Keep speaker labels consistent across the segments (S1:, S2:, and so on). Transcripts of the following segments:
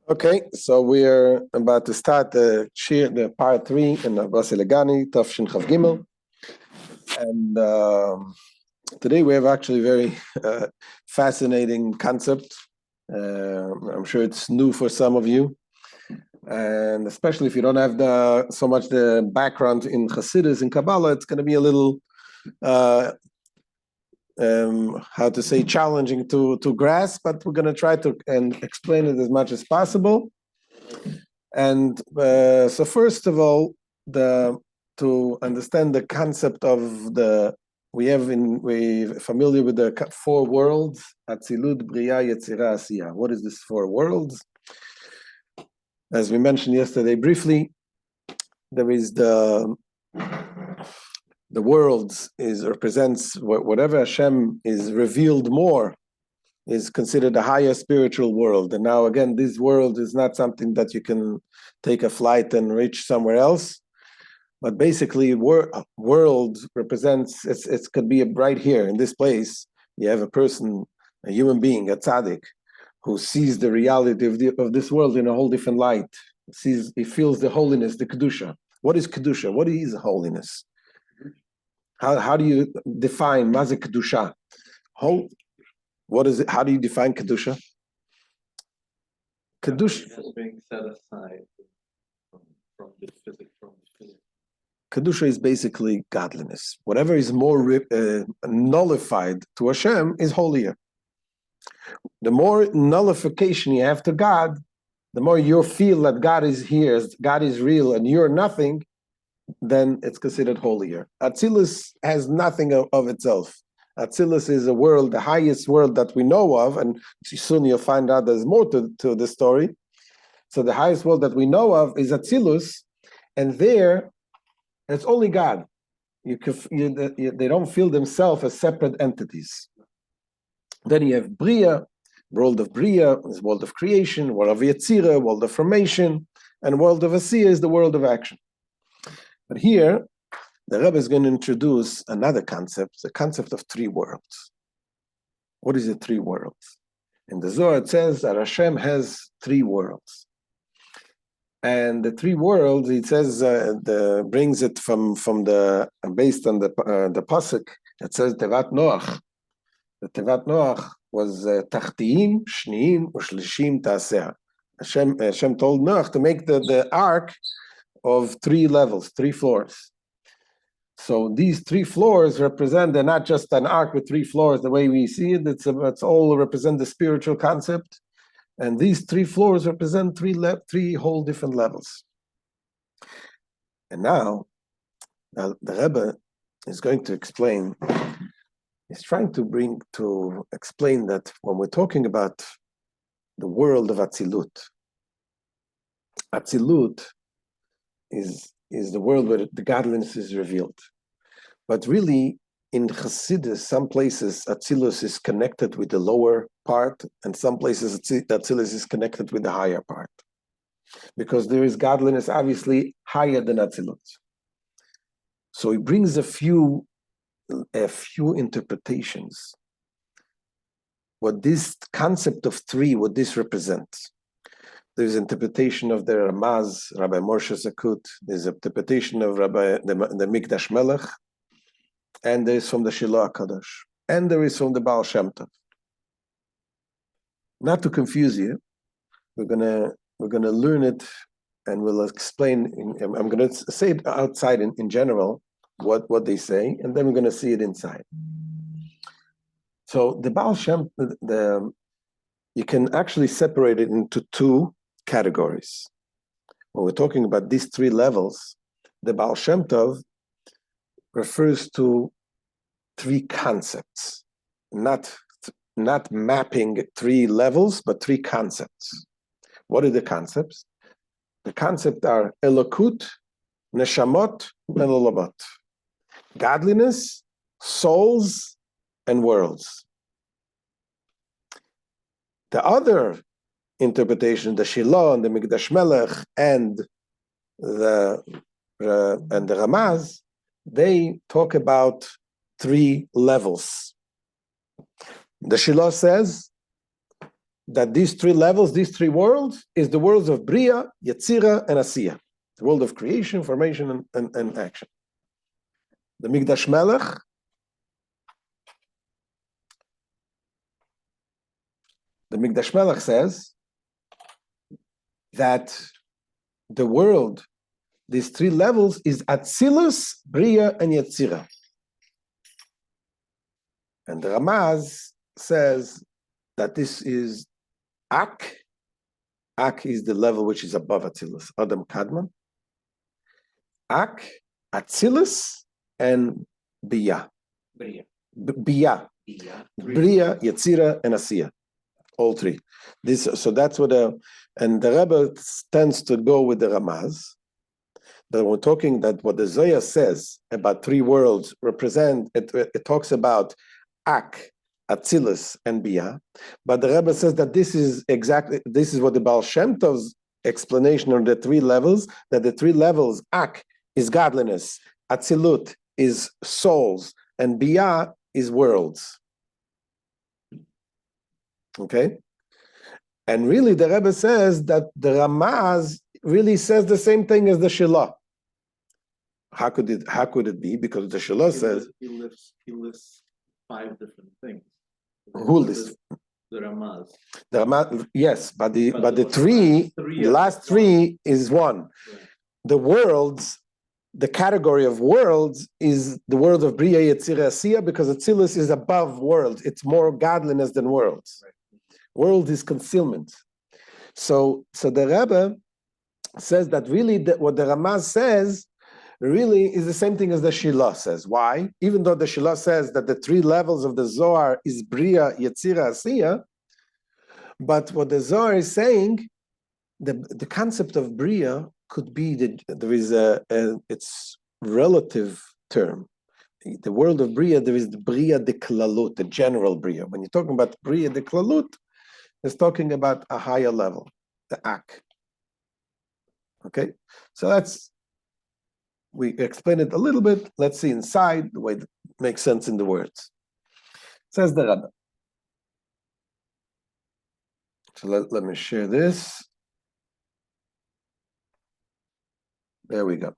S1: Okay, so we're about to start the part 3 in Basi Legani, Tafshin Chav Gimel, and today we have actually a very fascinating concept. I'm sure it's new for some of you, and especially if you don't have so much the background in Hasidus and Kabbalah, it's going to be a little challenging to grasp, but we're going to try to explain it as much as possible. And so first of all, to understand the concept of we're familiar with the 4 worlds, Atzilut, Bria, Yetzirah, Asiyah. What is this 4 worlds? As we mentioned yesterday briefly, there is the worlds represents whatever Hashem is revealed more is considered a higher spiritual world. And now again, this world is not something that you can take a flight and reach somewhere else. But basically, world represents, it could be right here in this place. You have a person, a human being, a tzaddik, who sees the reality of this world in a whole different light. He feels the holiness, the kedusha. What is kedusha? What is holiness? How do you define mazik kedusha? What is it? How do you define kedusha?
S2: Kedusha is being set aside from the physical.
S1: Kedusha is basically godliness. Whatever is more nullified to Hashem is holier. The more nullification you have to God, the more you feel that God is here, God is real, and you're nothing, then it's considered holier. Atzilus has nothing of itself. Atzilus is a world, the highest world that we know of, and soon you'll find out there's more to the story. So the highest world that we know of is Atzilus, and there, it's only God. They don't feel themselves as separate entities. Then you have Bria, world of Bria, is world of creation, world of Yetzirah, world of formation, and world of Asiyah is the world of action. But here, the Rebbe is going to introduce another concept, the concept of 3 worlds. What is the 3 worlds? In the Zohar, it says that Hashem has 3 worlds. And the 3 worlds, it says, brings it from based on the pasuk. It says Tevat Noach. The Tevat Noach was Tachtiyim, Shniyim, Ushlishim Ta'aseh. Hashem told Noach to make the ark of 3 levels, 3 floors. So these 3 floors represent, they're not just an ark with 3 floors the way we see it. It's all represent the spiritual concept. And these 3 floors represent 3 whole different levels. And now the Rebbe is going to explain, he's trying to explain that when we're talking about the world of Atzilut, Atzilut is the world where the godliness is revealed. But really, in Chassidus, some places Atzilus is connected with the lower part, and some places Atzilus is connected with the higher part. Because there is godliness obviously higher than Atzilus. So he brings a few interpretations. What this concept of 3, what this represents. There's interpretation of the Ramaz, Rabbi Moshe Zakut. There's interpretation of Rabbi the Mikdash Melech, and there is from the Shiloh HaKadosh, and there is from the Baal Shem Tov. Not to confuse you, we're gonna learn it, and we'll explain. I'm gonna say it outside in general what they say, and then we're gonna see it inside. So the Baal Shem, you can actually separate it into 2 categories. When we're talking about these 3 levels, the Baal Shem Tov refers to 3 concepts, not mapping 3 levels, but 3 concepts. What are the concepts? The concepts are Elokut, Neshamot, and Olamot. Godliness, souls, and worlds. The other interpretation, the Shiloh and the Mikdash Melech and the Ramaz, they talk about 3 levels. The Shiloh says that these three levels, these three worlds, is the worlds of Bria, Yetzira, and Asiya. The world of creation, formation, and action. The Mikdash Melech, says that the world, these three levels, is Atzilus, Bria, and Yetzira. And the Ramaz says that this is Ak. Ak is the level which is above Atzilus, Adam Kadman. Ak, Atzilus, and Bia. Bria. Bria, Yetzira, and Asiya. All three. So that's what and the Rebbe tends to go with the Ramaz. That we're talking that what the Zohar says about three worlds represent, it talks about Ak, Atzilus, and Bia. But the Rebbe says that this is what the Baal Shem Tov's explanation of the three levels, that the three levels, Ak is godliness, Atzilut is souls, and Bia is worlds. Okay? And really the Rebbe says that the Ramaz really says the same thing as the Shilah. How could it be? Because the Shilah says
S2: he lists 5 different things.
S1: Who lists?
S2: The Ramaz.
S1: The Ramaz, yes, but the last three is one.
S2: Right.
S1: The worlds, the category of worlds is the world of Bria, Yetzira, Asiya, because Atzilus is above worlds. It's more godliness than worlds.
S2: Right.
S1: World is concealment. So the Rebbe says that really what the Ramaz says really is the same thing as the Shilah says. Why? Even though the Shilah says that the three levels of the Zohar is Bria, Yetzira, Asiya, but what the Zohar is saying, the concept of Bria could be there is it's relative term. The world of Bria, there is the Bria de Klalut, the general Bria. When you're talking about Bria de Klalut, it's talking about a higher level, the Ak. Okay, so we explain it a little bit. Let's see inside the way it makes sense in the words. Says the Rebbe. So let me share this. There we go.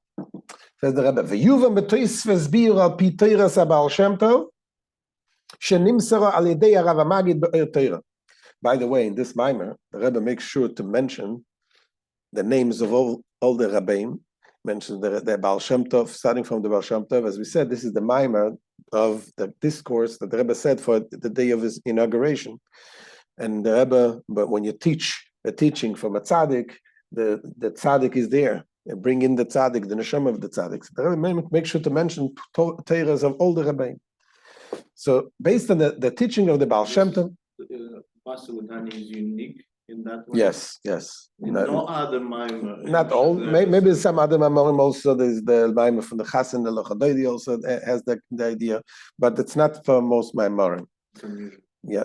S1: Says the Rebbe. V'yuvam b'tois v'zbir al pi teiras ha'Baal Shem Tov shenimsara al yedei ha'Rav Magid be'er Teira. By the way, in this Maamar, the Rebbe makes sure to mention the names of all the Rabbeim, mentions the Baal Shem Tov, starting from the Baal Shem Tov. As we said, this is the Maamar of the discourse that the Rebbe said for the day of his inauguration. And the Rebbe, but when you teach a teaching from a tzaddik, the tzaddik is there. And bring in the tzaddik, the neshama of the tzaddik. So the Rebbe makes sure to mention Teiras of all the Rabbeim. So based on the teaching of the Baal Shem Tov,
S2: Basi Legani is unique in that way.
S1: Yes.
S2: No other Maamar.
S1: Not all. Maybe some other Maamorim also. There's the Maamar from the Chassan, the Lochadoidi also has the idea, but it's not for most Maamorim. Yeah.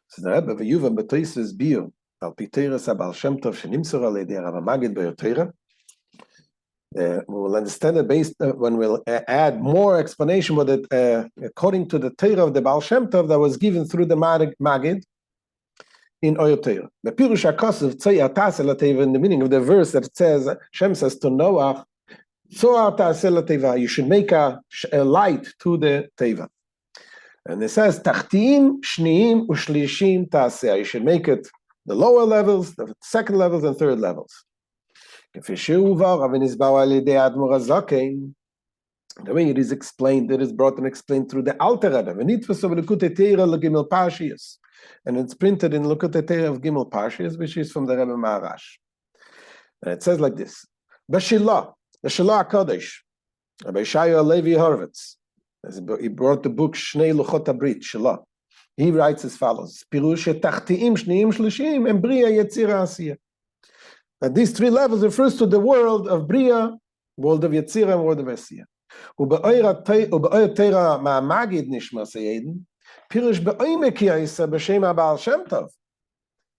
S1: So the Rebbe v'yuvam b'tois v'zbir al pi teiras ha'Baal Shem Tov shenimsara al yedei Rav Magid be'er Teira. We will understand it based when we'll add more explanation with it according to the Torah of the Baal Shem Tov that was given through the Magid in Oyer Torah. The Pirush HaKosov Tzayar Ta'aseh L'Teva, in the meaning of the verse that it says, Shem says to Noah, Tzayar Ta'aseh L'Teva, you should make a light to the Teva. And it says, Tachtiim, Shniim, Ushlishim Ta'aseh, you should make it the lower levels, the second levels, and third levels. The way it is explained, it is brought and explained through the Alter Rebbe. And it's printed in Likutei Torah of Gimel Parshiyos, which is from the Rebbe Maharash. And it says like this: B'Shilah, the Shilah HaKadosh, Rabbi Shaya Levi Horvitz, he brought the book Shnei Luchot HaBrit, Shilah. He writes as follows: Pirush Tachtiim, Shniim, Shlishim, and Bria, Yetzira, Asiya. That these three levels refers to the world of Bria, world of Yetzira, and world of Asiya. Ube'oyer Torah ma'amagid nishma seyeden, pirush be'oimek ya'isa b'shem ha'Baal Shem Tov.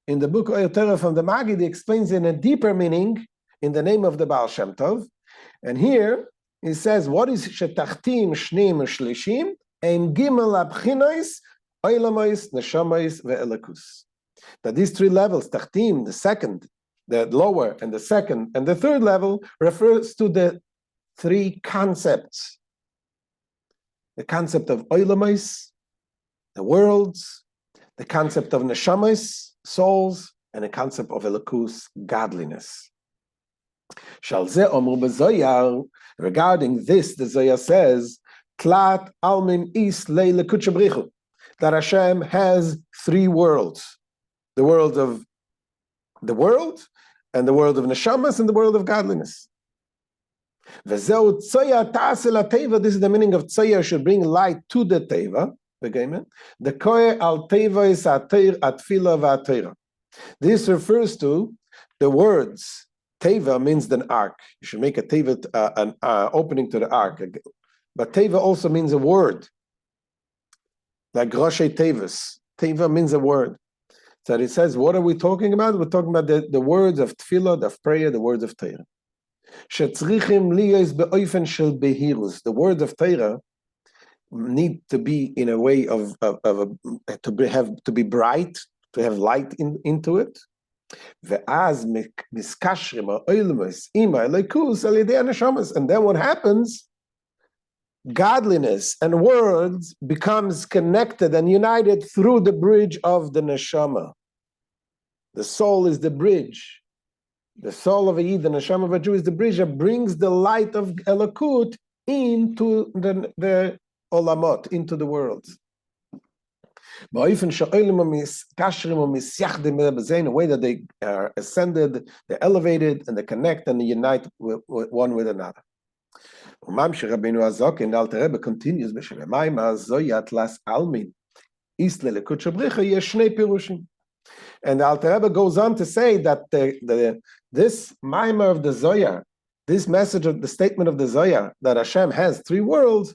S1: In the book Oyer Torah from the Magid, he explains in a deeper meaning in the name of the Baal Shem Tov. And here he says, what is shetachtim shneim shlishim? Ein gimel abchinois, oilamois, neshamois, ve'elakus. that these three levels, Tachtim, the second, the lower, and the second, and the third level, refers to the three concepts. The concept of Oilamais, the worlds, the concept of Neshamas, souls, and the concept of Elokus, godliness. Shalze Omru B'Zoyar, regarding this, the Zoyar says, Tlat Almin Is Leile Kutchabrichu, that Hashem has three worlds. The world of the world, and the world of Neshamas, and the world of godliness. This is the meaning of Tzoya should bring light to the Teva. The Kohe al Teva is Atir Atfila V'Atira. This refers to the words. Teva means an ark. You should make a Teva, an opening to the ark. But Teva also means a word. Like Roshei Tevis. Teva means a word. So it says, what are we talking about? We're talking about the words of Tefillah, of prayer, the words of Torah. The words of Torah need to be in a way to be bright, to have light into it. And then what happens? Godliness and words becomes connected and united through the bridge of the neshama. The soul is the bridge. The soul of a Yid, the neshama of a Jew, is the bridge that brings the light of Elokut into the olamot, into the world. In a way that they are ascended, they're elevated, and they connect and they unite one with another. The Alter Rebbe continues, and the Alter Rebbe goes on to say that this Maamar of the Zohar, this message of the statement of the Zohar, that Hashem has three worlds,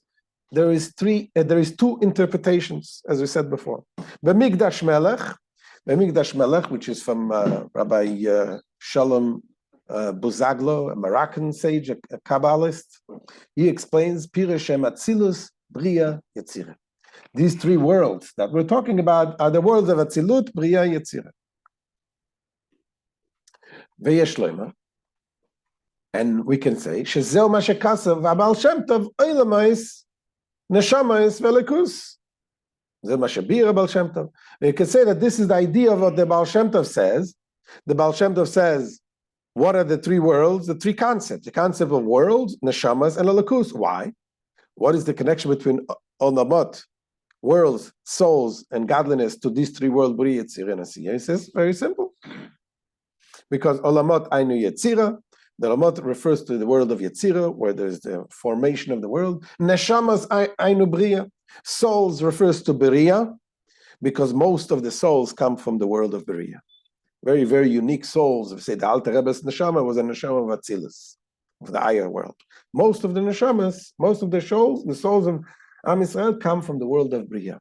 S1: there is two interpretations, as we said before. B'mikdash Melech, which is from Rabbi Shalom Buzaglo, a Moroccan sage, a Kabbalist, he explains Pirushem Atzilus, Bria, Yetzirah. These three worlds that we're talking about are the worlds of Atzilut, Bria, Yetzirah. Ve'yesh Shlomo, and we can say Shezeu ma shekasav v'Abal Shem Tov Oilamais Neshamas Velikus. Zeh ma shebir Abal Shem Tov. We can say that this is the idea of what the Baal Shem Tov says. The Baal Shem Tov says, what are the three worlds? The three concepts. The concept of worlds, Neshamas, and Elikus. Why? What is the connection between Olamot, worlds, souls, and godliness to these three worlds, Bri, Yetzirah, and Asiyah? He says, very simple. Because Olamot Ainu Yetzirah, the Olamot refers to the world of Yetzirah, where there's the formation of the world. Neshamas Ainu Bria, souls refers to Beria, because most of the souls come from the world of Beria. Very, very unique souls. If say the Alter Rebbe's Neshama was a Neshama of Atzilus, of the higher world. Most of the Neshamas, most of the souls of Am Yisrael come from the world of Bria.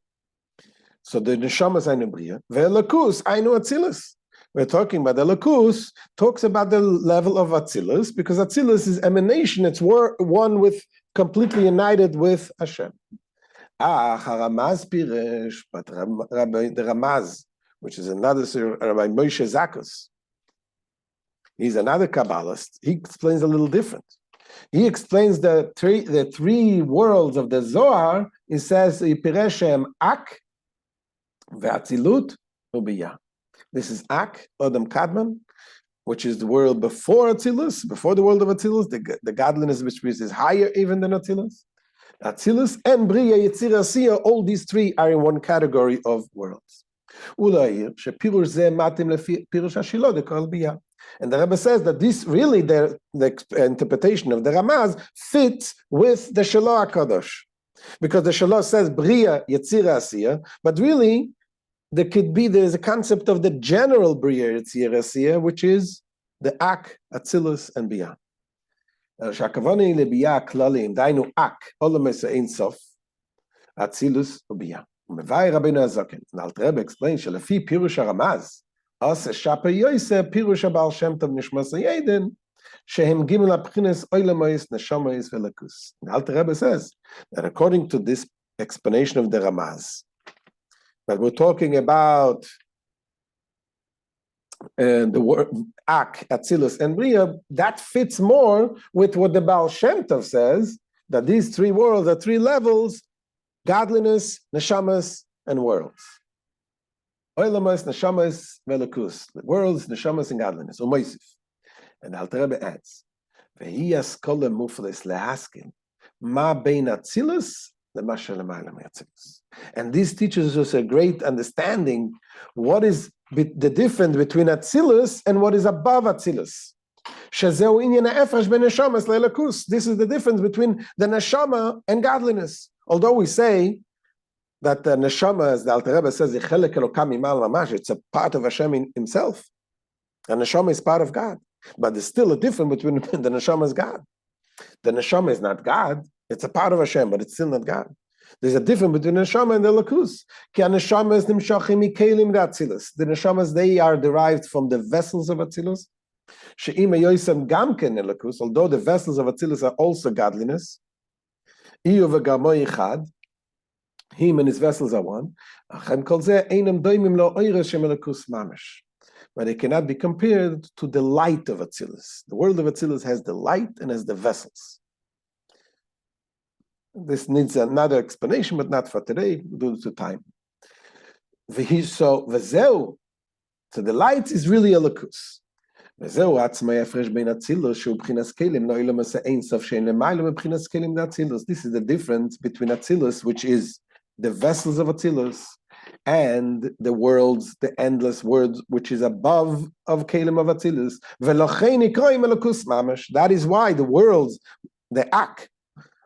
S1: So the Neshamas Ainu Bria, Ve'elakus Ainu Atzilus. We're talking about the Elokus, talks about the level of Atzilus, because Atzilus is emanation, it's one with, completely united with Hashem. Haramaz Piresh, but the Ramaz, which is another Rabbi Moshe Zakos, he's another Kabbalist, he explains a little different. He explains the three worlds of the Zohar. He says, Pireshem Ak, Ve'atzilut, Ubiyah. This is Ak, Adam Kadman, which is the world before Atzilus, before the world of Atzilus, the godliness which is higher even than Atzilus. Atzilus and Bria, Yetzirah, Asiyah, all these three are in one category of worlds. And the Rebbe says that this really, the interpretation of the Ramaz fits with the Shelah HaKadosh. Because the Shelah says Bria, Yetzirah, Asiyah, but really, there's a concept of the general Bria, Yetzirah, Asiyah, which is the Ak, Atzilus, and Bia. Shakavani leBia klalim, dainu Ak, Olamesa Ein Sof, Atzilus, Ubia. Mevai Rabbeinu Azaken. And Alter Rebbe explains, Shalafi Pirush HaRamaz, Ase Shaper Yosef, Pirush HaBaal Shem Tov Nishmas HaYeden, Shehem Gimel HaPchines Oilamois, Neshamois, Velakus. And Alter Rebbe says that according to this explanation of the Ramaz, that we're talking about and the word Ak, Atzilus, and Bria, that fits more with what the Baal Shem Tov says, that these three worlds are three levels: godliness, neshamas, and worlds. Oilamas, neshamas, velakus. The worlds, neshamas, and godliness. Umoisif. And the Alter Rebbe adds, Vehi askola muflis lehaskin, ma bein Atzilus, and this teaches us a great understanding what is the difference between Atzilus and what is above Atzilus. This is the difference between the neshama and godliness. Although we say that the neshama, as the Alter Rebbe says, it's a part of Hashem himself. The neshama is part of God. But there's still a difference between the neshama and God. The neshama is not God. It's a part of Hashem, but it's still not God. There's a difference between the neshama and the lakus. The neshamas, they are derived from the vessels of Atzilus. Although the vessels of Atzilus are also godliness, him and his vessels are one. But it cannot be compared to the light of Atzilus. The world of Atzilus has the light and has the vessels. This needs another explanation, but not for today, due to time. So the light is really a lakus. This is the difference between Atzilus, which is the vessels of Atzilus, and the worlds, the endless words, which is above of Kelim of Atzilus. That is why the worlds, the Ak,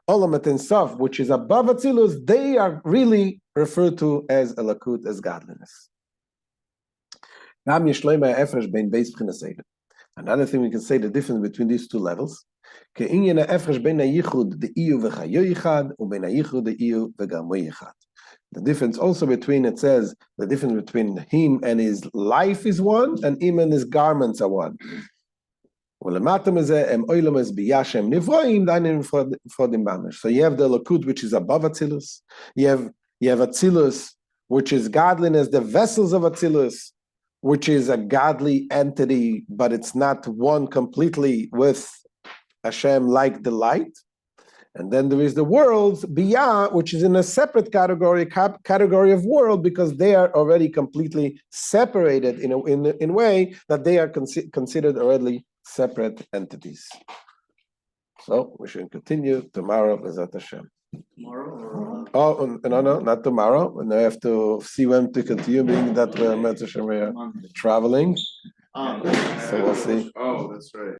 S1: Olamet and Sof, which is above Atzilus, they are really referred to as Elakut, as godliness. Another thing we can say, the difference between these two levels. The difference also between, it says, the difference between him and his life is one, and him and his garments are one. So you have the Lakut, which is above Atzilus. You have Atzilus, which is godliness, the vessels of Atzilus, which is a godly entity, but it's not one completely with Hashem like the light. And then there is the worlds, Biyah, which is in a separate category of world, because they are already completely separated in a way that they are considered already separate entities. So we should continue tomorrow, Bezat Hashem.
S2: Tomorrow?
S1: Oh, no, not tomorrow. And I have to see when to continue, being that we are traveling.
S2: Oh.
S1: So we'll see.
S2: Oh, that's right.